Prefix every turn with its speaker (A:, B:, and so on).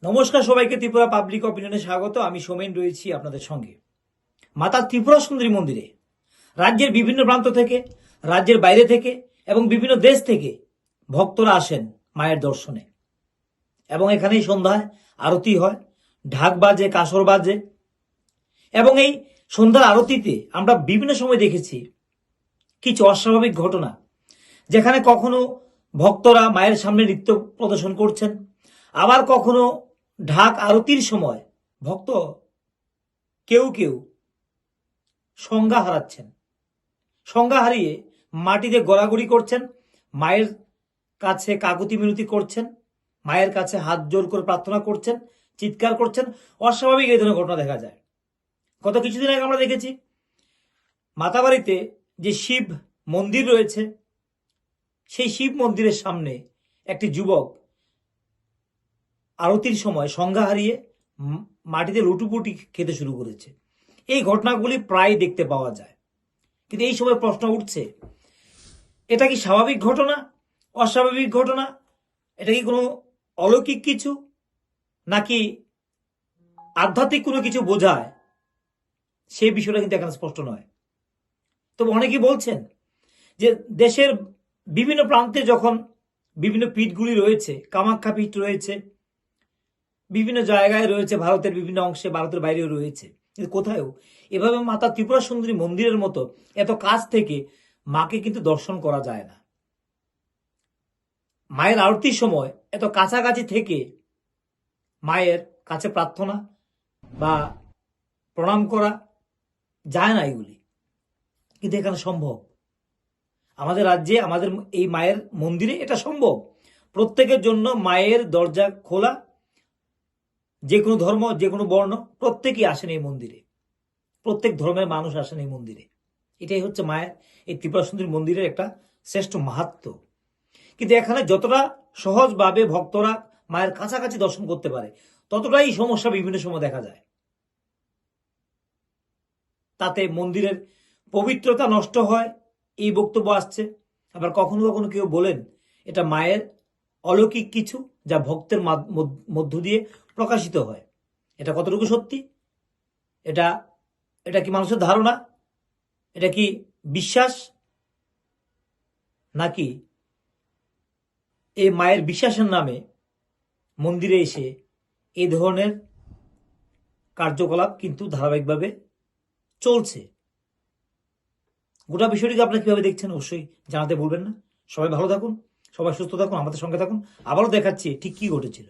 A: নমস্কার সবাইকে, ত্রিপুরা পাবলিক অপিনিয়নে স্বাগত। আমি সোমেন রয়েছি আপনাদের সঙ্গে। মাতা ত্রিপুরা সুন্দরী মন্দিরে রাজ্যের বিভিন্ন প্রান্ত থেকে, রাজ্যের বাইরে থেকে এবং বিভিন্ন দেশ থেকে ভক্তরা আসেন মায়ের দর্শনে। এবং এখানেই সন্ধ্যায় আরতি হয়, ঢাক বাজে, কাসর বাজে। এবং এই সন্ধ্যার আরতিতে আমরা বিভিন্ন সময় দেখেছি কিছু অস্বাভাবিক ঘটনা, যেখানে কখনো ভক্তরা মায়ের সামনে নৃত্য প্রদর্শন করছেন, আবার কখনো ঢাক আরতির সময় ভক্ত কেউ কেউ সংজ্ঞা হারাচ্ছেন, সংজ্ঞা হারিয়ে মাটিতে গড়াগড়ি করছেন, মায়ের কাছে কাকুতি মিনতি করছেন, মায়ের কাছে হাত জোর করে প্রার্থনা করছেন, চিৎকার করছেন। অস্বাভাবিক এই ধরনের ঘটনা দেখা যায়। গত কিছুদিন আগে আমরা দেখেছি মাতাবাড়িতে যে শিব মন্দির রয়েছে, সেই শিব মন্দিরের সামনে একটি যুবক আরতির সময় সংজ্ঞা হারিয়ে মাটিতে লুটুপুটি খেতে শুরু করেছে। এই ঘটনাগুলি প্রায় দেখতে পাওয়া যায়। কিন্তু এই সময় প্রশ্ন উঠছে, এটা কি স্বাভাবিক ঘটনা, অস্বাভাবিক ঘটনা? এটা কি কোনো অলৌকিক কিছু, নাকি আধ্যাত্মিক কোনো কিছু বোঝায়? সেই বিষয়টা কিন্তু এখানে স্পষ্ট নয়। তবে অনেকেই বলছেন যে দেশের বিভিন্ন প্রান্তে যখন বিভিন্ন পীঠগুলি রয়েছে, কামাখ্যা পীঠ রয়েছে, বিভিন্ন জায়গায় রয়েছে, ভারতের বিভিন্ন অংশে, ভারতের বাইরেও রয়েছে, কিন্তু কোথাও এভাবে মাতা ত্রিপুরা সুন্দরী মন্দিরের মতো এত কাছ থেকে মাকে কিন্তু দর্শন করা যায় না। মায়ের আরতির সময় এত কাছাকাছি থেকে মায়ের কাছে প্রার্থনা বা প্রণাম করা যায় না এগুলি, কিন্তু এখানে সম্ভব। আমাদের রাজ্যে, আমাদের এই মায়ের মন্দিরে এটা সম্ভব। প্রত্যেকের জন্য মায়ের দরজা খোলা। যে কোনো ধর্ম, যে কোনো বর্ণ, প্রত্যেকেই আসেন এই মন্দিরে, প্রত্যেক ধর্মের মানুষ আসেন এই মন্দিরে। এটাই হচ্ছে মায়ের এই ত্রিপুরা সুন্দরী মন্দিরের একটা শ্রেষ্ঠ মাহাত্ম্য। কিন্তু এখানে যতটা সহজভাবে ভক্তরা মায়ের কাছাকাছি দর্শন করতে পারে, ততটাই সমস্যা বিভিন্ন সময় দেখা যায়। তাতে মন্দিরের পবিত্রতা নষ্ট হয়, এই বক্তব্য আসছে। আবার কখনো কখনো কেউ বলেন এটা মায়ের অলৌকিক কিছু, যা ভক্তের মধ্য দিয়ে প্রকাশিত হয়। এটা কতটুকু সত্যি? এটা এটা কি মানুষের ধারণা? এটা কি বিশ্বাস? নাকি এই মায়ের বিশ্বাসের নামে মন্দিরে এসে এই ধরনের কার্যকলাপ কিন্তু ধারাবাহিকভাবে চলছে? গোটা বিষয়টিকে আপনারা কিভাবে দেখছেন অবশ্যই জানাতে ভুলবেন না। সবাই ভালো থাকুন, সবাই সুস্থ থাকুন, আমাদের সঙ্গে থাকুন। আবারও দেখাচ্ছি ঠিক কি ঘটেছিল।